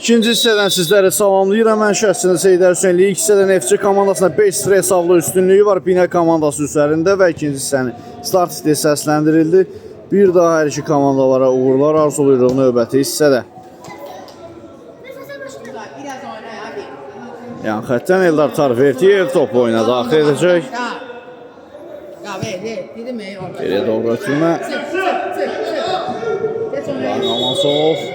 İkinci hissədən sizləri salamlayıram. Mən şəxsən Seydər Hüseynli. İlk hissədə Neftçi komandasına 5-0 hesablı üstünlüyü var Binə komandası üzərində və ikinci hissənin start listi səsləndirildi. Bir daha hər iki komandalara uğurlar arzuluyuruq növbəti hissədə. Yan xəttən Eldar Tarverdiyev topu oyuna daxil edəcək. Geriyə doğru ötürmə. Ramansov.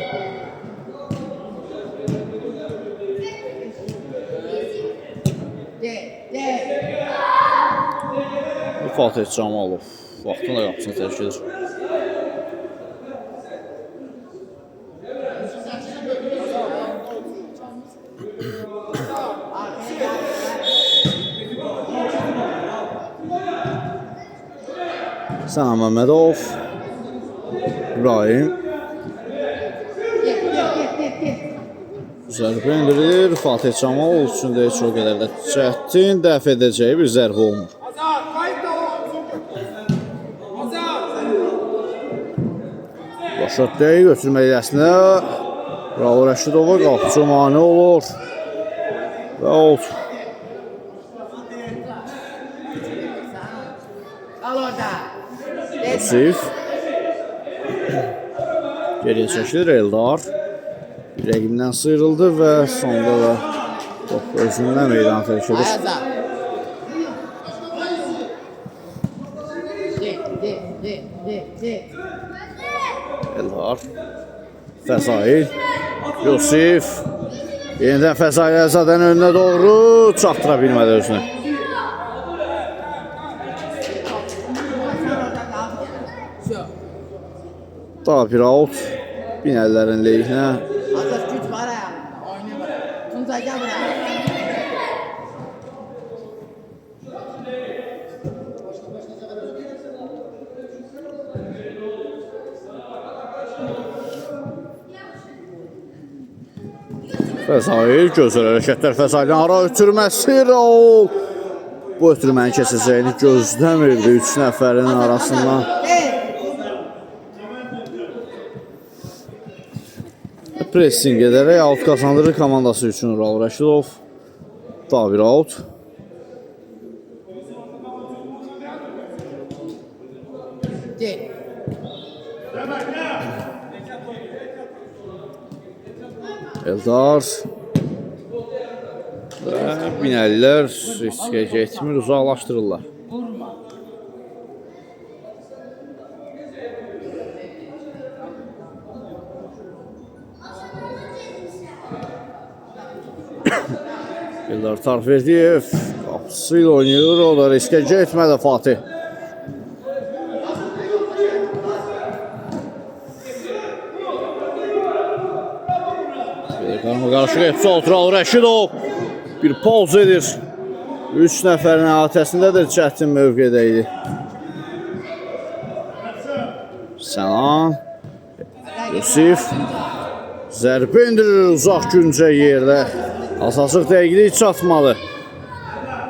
Fatih Camalov vaxtında qapısını tərk edir. Sənan Məmmədov, İbrahim zərbə indirir. Fatih Camalov üçün də heç o qədər də çətin dəf edəcəyi bir zərbə olmur. Şotdəyi götürmək əslində Raul Rəşidova qapıcı mane olur və oldu. Yusif geriyə çəkilir Eldar. Rəqibdən sıyrıldı və sonunda da top özündən meydan tərk edir. Eldar, Fəzail, Yusif, yenidən Fəzail Əzadənin önünə doğru çatdıra bilmədi özünü. Daha bir out, Binəlilərin leyhinə. Fəzail, gözəl hərəkətlər Fəzailin ara ötürməsi Raul. Bu ötürmənin keçəcəyini gözləmirdi 3 nəfərin arasından. Pressing edərək out qazandırır komandası üçün Raul Rəşidov. Daha bir out. Eldar və Binəlilər riskə getmir, uzaqlaşdırırlar. Eldar Tarverdiyev qapısı ilə oynayır, o da riskə getmədi Fatih. Qarşı qepsi Raul Rəşidov bir poz edir. 3 nəfərin əhatəsindədir, çətin mövqedə idi. Sənan, Yusif zərbə indirir uzaq güncə yerdə. Asasıq dəqiqlik çatmadı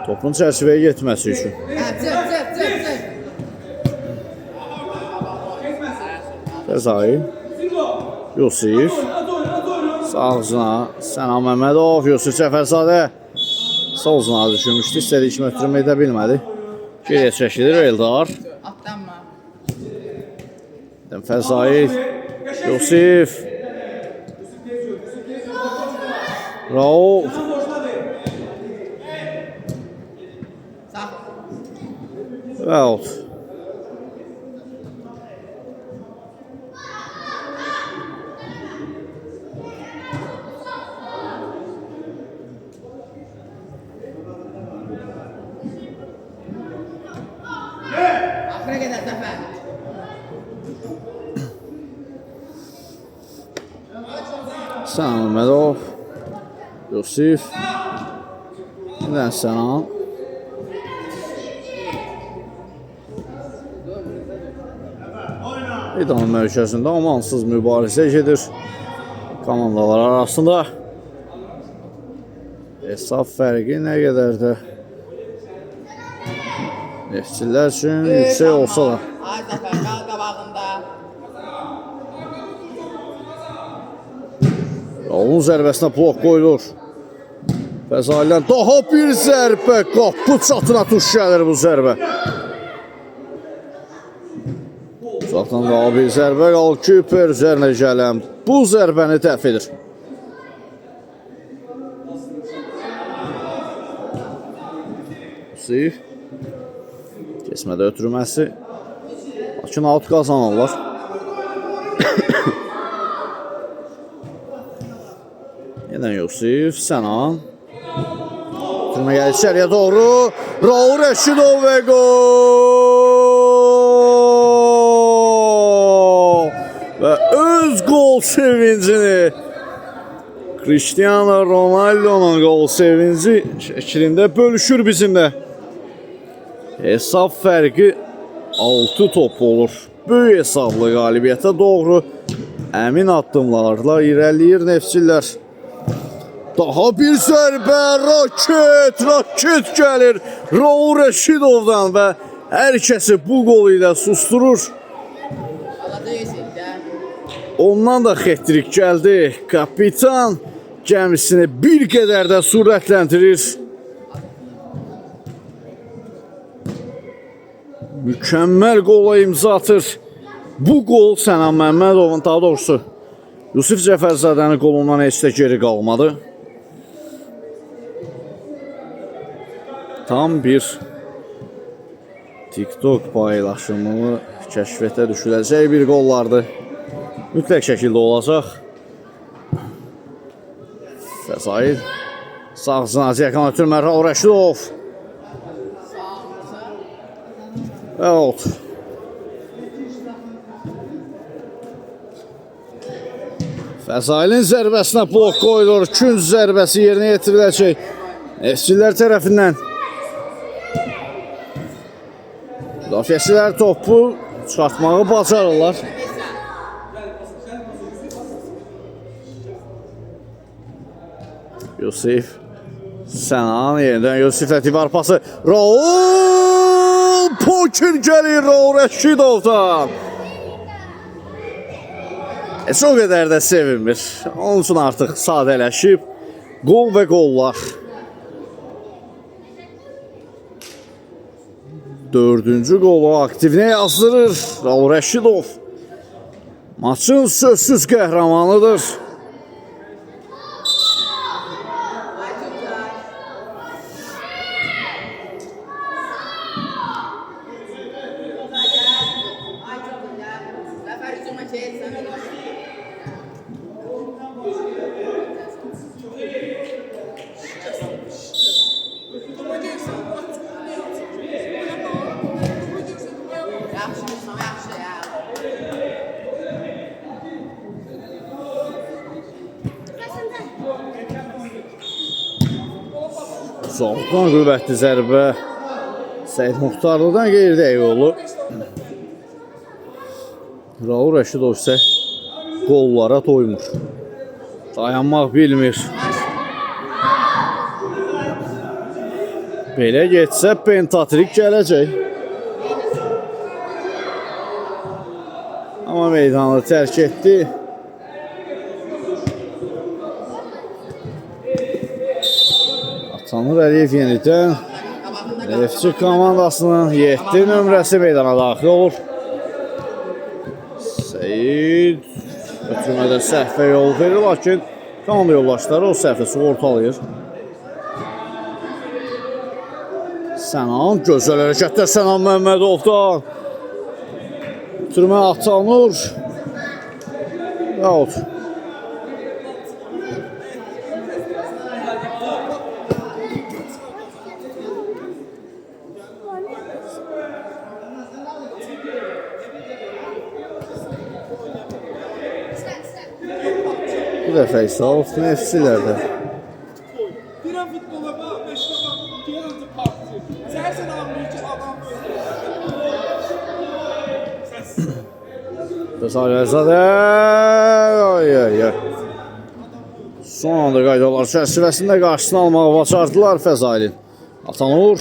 topun çərçivəyə getməsi üçün. Fəzail, Yusif sağ Sənan Məmmədov, Yusuf Cəfərzadə sol zına düşürmüşdü, istədiyi kimi ötürmə edə bilmədi. Geriyə çəkilir Eldar. Fəzail, Yusif, Raul və out. Sənan Məmmədov, Yusif, yenidən Sənan. İdman mərkəzində amansız mübarizə gedir komandalar arasında. Hesab fərqi nə qədər də Neftçilər üçün yüksək olsa da. Raulun zərbəsinə blok qoyulur. Fəzaildən daha bir zərbə. Qapı çatına tuş gəlir bu zərbə. Uzaqdan daha bir zərbə. Golkiper üzərinə gələn bu zərbəni dəf edir. Kesmədə ötürməsi. Lakin out qazanırlar. Yenə Yusif, Sənan. Ötürmə gəlir içəriyə doğru. Raul Rəşidov və gol! Və öz gol sevincini Cristiano Ronaldo'nun gol sevinci şəklində bölüşür bizimlə. Hesab fərqi 6 top olur. Böyük hesablı qalibiyyətə doğru əmin addımlarla irəliyir Neftçilər. Daha bir zərbə, raket gəlir Raul Rəşidovdan və hər kəsi bu qol ilə susturur. Ondan da xətrik gəldi. Kapitan gəmisini bir qədər də sürətləndirir. Mükəmməl qola imza atır. Bu qol Sənan Məmmədovun, daha doğrusu Yusif Cəfərzadənin qolundan heç də geri qalmadı. Tam bir TikTok paylaşımını kəşfətə düşüləcək bir qollardır. Mütləq şəkildə olacaq. Fəzail sağ zinaci yakan ötürmə Raul Rəşidov. Out. Fəzailin zərbəsinə blok qoyulur. Künc zərbəsi yerinə yetiriləcək Neftçilər tərəfindən. Müdafiəçilər topu çıxartmağı bacarırlar. Yusif Sənan yenidən Yusif Lətibar pası. Raul poker gəlir Raul Rəşidovdan. O qədər də sevinmir. Onun üçün artıq sadələşib. Qol və qollar. 4-cü qolu aktivinə yazdırır Raul Rəşidov. Maçın sözsüz qəhrəmanıdır. Uzaqdan qüvvətli zərbə Səid Muxtarlıdan qeyri-dəqiq oldu. Raul Rəşidov isə qollara doymur. Dayanmaq bilmir. Belə getsə pentatrik gələcək. Amma meydanı tərk etdi. Tanrı Əliyev yenidən Neftçi komandasının 7 nömrəsi meydana daxil olur. Seyid ötürmədə səhvə yol verir, lakin komanda yoldaşları o səhvə sığortalayır. Sənan, gözəl hərəkətlər Sənan Məmmədovdan. Ötürmə Atanur. Out. Bu dəfə isə alt Neftçilərdə. Birən futbola bax, beşdə bax, gəldi partı. Səhərsən anlayacaq adam böyle. Fəzailzadə. Son anda qaydalar çərçivəsində qarşısını almağı bacardılar Fəzailin. Atanur.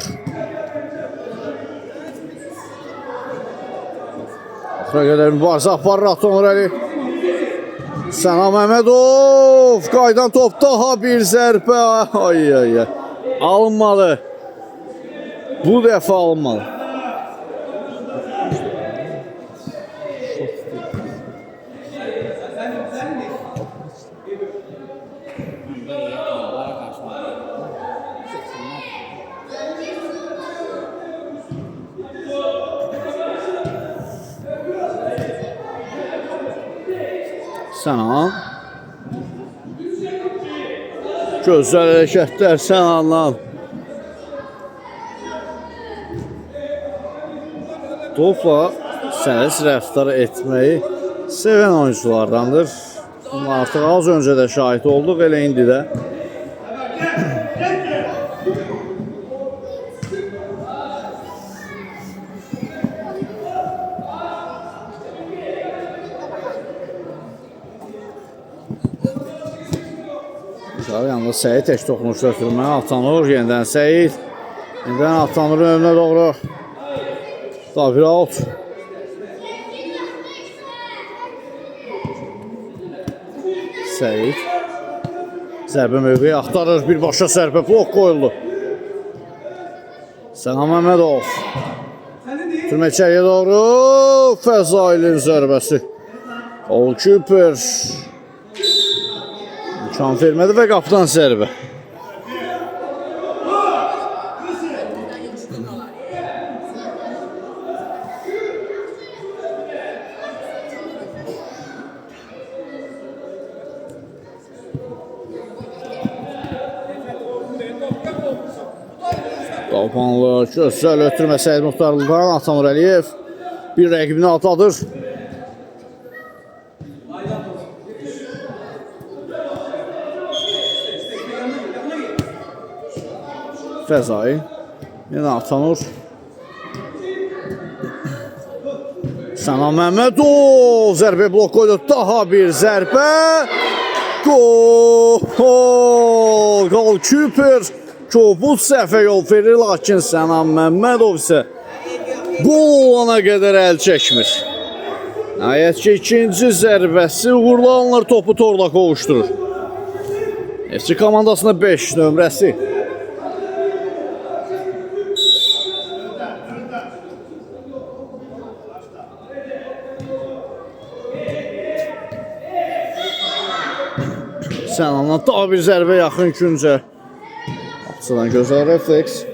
Axıra qədər mübarizə aparır Atanur Əli. Sənan Məmmədov. Qaydan top, daha bir zərbə. Ay ay ay. Alınmalı. Bu dəfə alınmalı. Sənan. Gözəl hərəkətlər Sənandan. Topla səlis rəftar etməyi sevən oyunculardandır. Amma artıq az öncə də şahid olduq, elə indi də. Yanında Səyid tək toxunuş götürməyə Atanur, yenidən Səyid. Yenidən Atanurun önünə doğru. Daha bir out. Səyid. Zərbə mövqeyi axtarır, birbaşa zərbə blok qoyuldu. Sənan Məmmədov. Türmə içəriyə doğru. Fəzailin zərbəsi. Goalkeeper. İmkan vermədi və qapıdan zərbə. Qapanlı, gözəl ötürmə Səyid Muxtarlıdan Atanur Əliyev bir rəqibini atladır. Fəzai, yenə Atanur. Sənan Məmmədov, zərbə blok qoydu, daha bir zərbə. Gol! Goalkeeper Kobud səhvə yol verir, lakin Sənan Məmmədov isə gol olana qədər əl çəkmir. Nəhayət ki, ikinci zərbəsi uğurlu alınır, topu torla qovuşdurur. FC komandasına 5 nömrəsi. Sənandan daha bir zərbə yaxın küncə. Atılan gözəl refleks.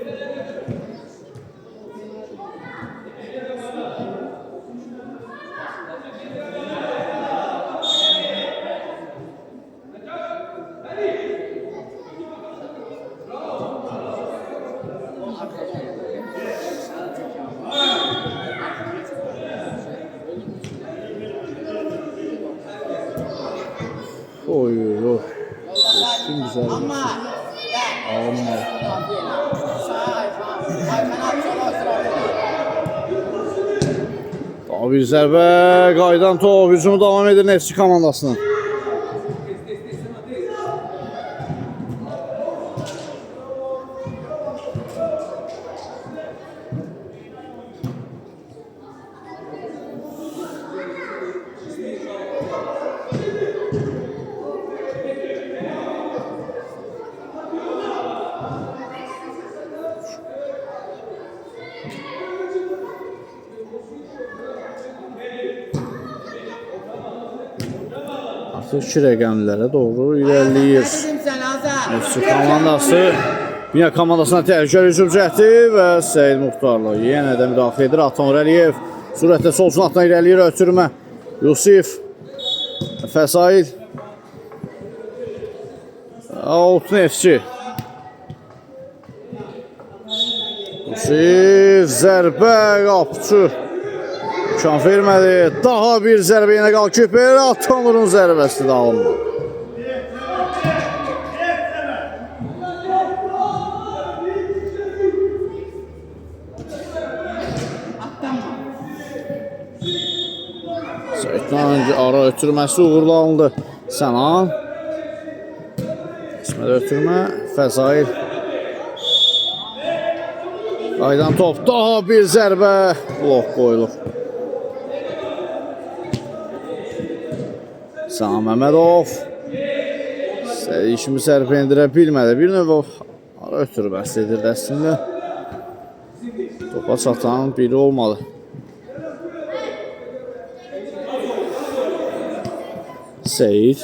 Oy oy oy. Kim güzel. Alınmalı. Daha bir zərbə, qaydan top, hücumu davam edir FC komandasının. İki rəqəmlərə doğru irəliləyir. FC komandası Bina komandasına təhlükəli hücum cəhdi və Səyid Muxtarlı yenə də müdafiə edir. Atanur Əliyev sürətlə sol cinatdan irəliləyir, ötürmə. Yusif Fəsail Altın FC. Yusif zərbə qapçı. İmkan vermədi. Daha bir zərbə yenə goalkeeper. Atanurun zərbəsi də alınmadı. Səyiddən öncə ara ötürməsi uğurlu alındı. Sənan. İsmədə ötürmə. Fəzail. Qaydan top. Daha bir zərbə. Blok qoyulur. Sami Məmmədov. İşimi sərf endirə bilmədi. Bir növ ara ötürü bəhs edirdi əslində. Topa çatan biri olmadı. Seyid.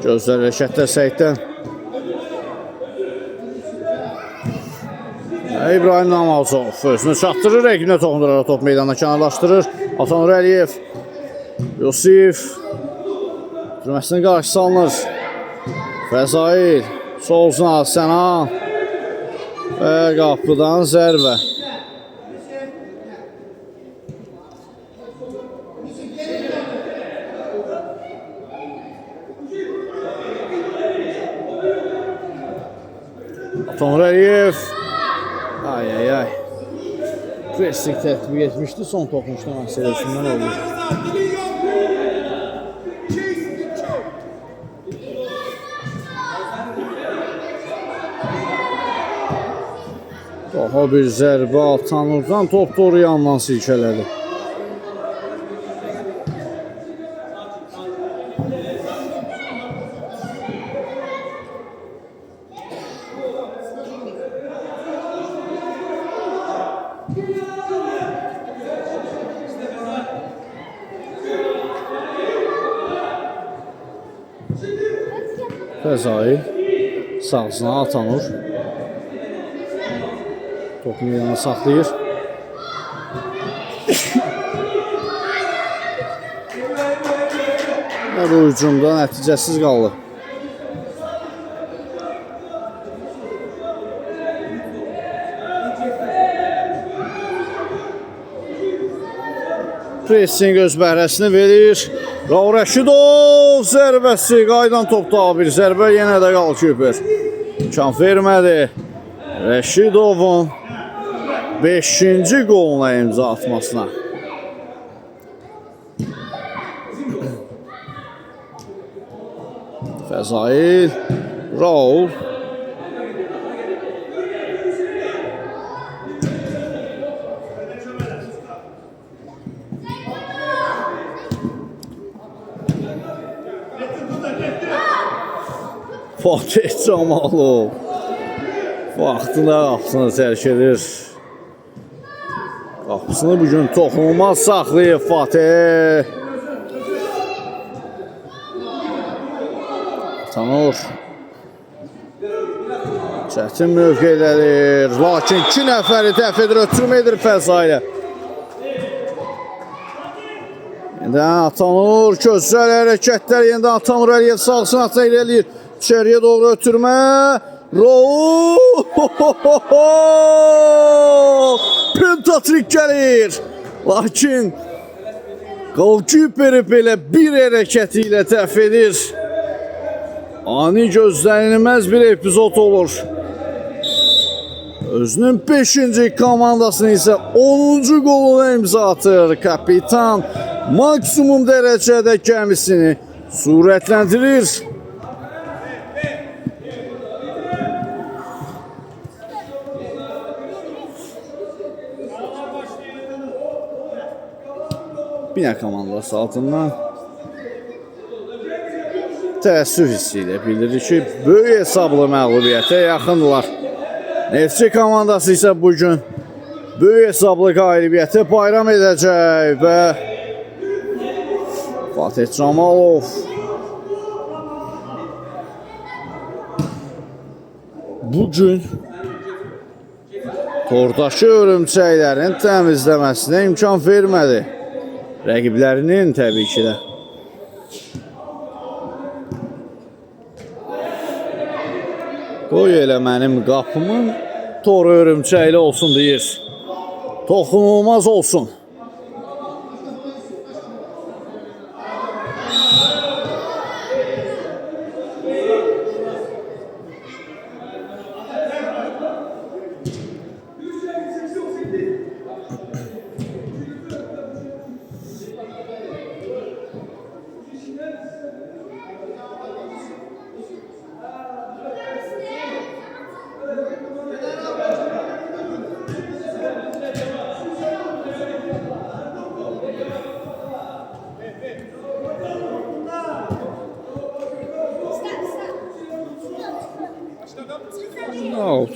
Gözlər hərəkətdə Seyiddən. İbrahim Namazov özünü çatdırır, rəqibinə toxunduraraq top meydanına kənarlaşdırır. Atanur Əliyev. Yusif. Türməsinin qarşısı alınır. Fəzail. Solcuna Sənan. Və qapıdan zərbə. Atanur Əliyev. Ay. Pressing tətbiq etmişdi. Son toxunuşda məsələsindən oldu. Daha bir zərbə Atanurdan top doğru yandan silkələdi. Fəzail sağcına Atanur. Topu yana saxlayır. Və bu hücumda nəticəsiz qaldı. Pressing öz bəhrəsini verir. Raul Rəşidov zərbəsi, qaydan topda bir zərbə, yenə də qalküpür. İmkan vermədi. Rəşidovun 5-ci qoluna imza atmasına. Fəzail, Raul. Fatih Camalov vaxtında qapısını tərk edir. Qapısını bugün toxunulmaz saxlayıb Fatih. Atanur çətin mövqeydədir, lakin 2 nəfəri dəf edir, ötürmə edir Fəzailə. Yeniden Atanur gözəl hərəkətlər, yeniden Atanur Əliyev sağsın atsa irəliyir. İçeriye doğru ötürmə. Raul! Pentatrik gəlir. Lakin Qalküperi belə bir hərəkəti ilə dəf edir. Ani gözlənilməz bir epizod olur. Özünün 5-ci komandasını isə 10-cu goluna imza atır. Kapitan maksimum dərəcədə gəmisini sürətləndirir. Bina komandası altından təəssüf hissi ilə bildirir ki, böyük hesablı məğlubiyyətə yaxındılar. Neftçi komandası isə bugün böyük hesablı qalibiyyəti bayram edəcək və Fatih Camalov bugün tordakı örümçəklərin təmizləməsinə imkan vermədi. Rəqiblərinin təbii ki də. Qoy elə mənim qapımın toru örümçəkli olsun deyir. Toxunulmaz olsun. Out.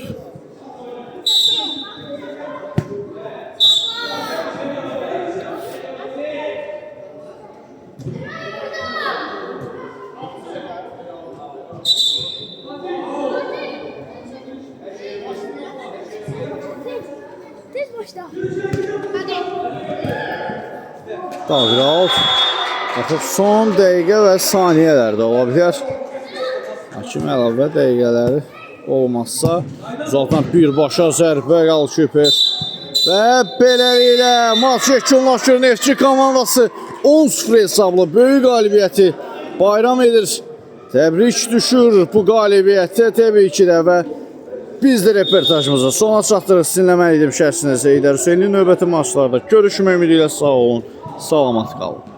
Tez başla. Hadi. Daha bir out. Artıq son dəqiqə və saniyələr də ola bilər. Hakim əlavə dəqiqələri olmazsa uzaqdan birbaşa zərbə Qalkiper. Və beləliklə maç yekunlaşır. Neftçi komandası 10-0 hesablı böyük qalibiyyəti bayram edir. Təbrik düşür bu qalibiyyətə təbii ki də və biz də reportajımıza sona çatdırıq. Sizinlə mən idim şəxsinə Heydər Hüseynli. Növbəti maçlarda görüşmək ümidi ilə sağ olun, salamat qalın.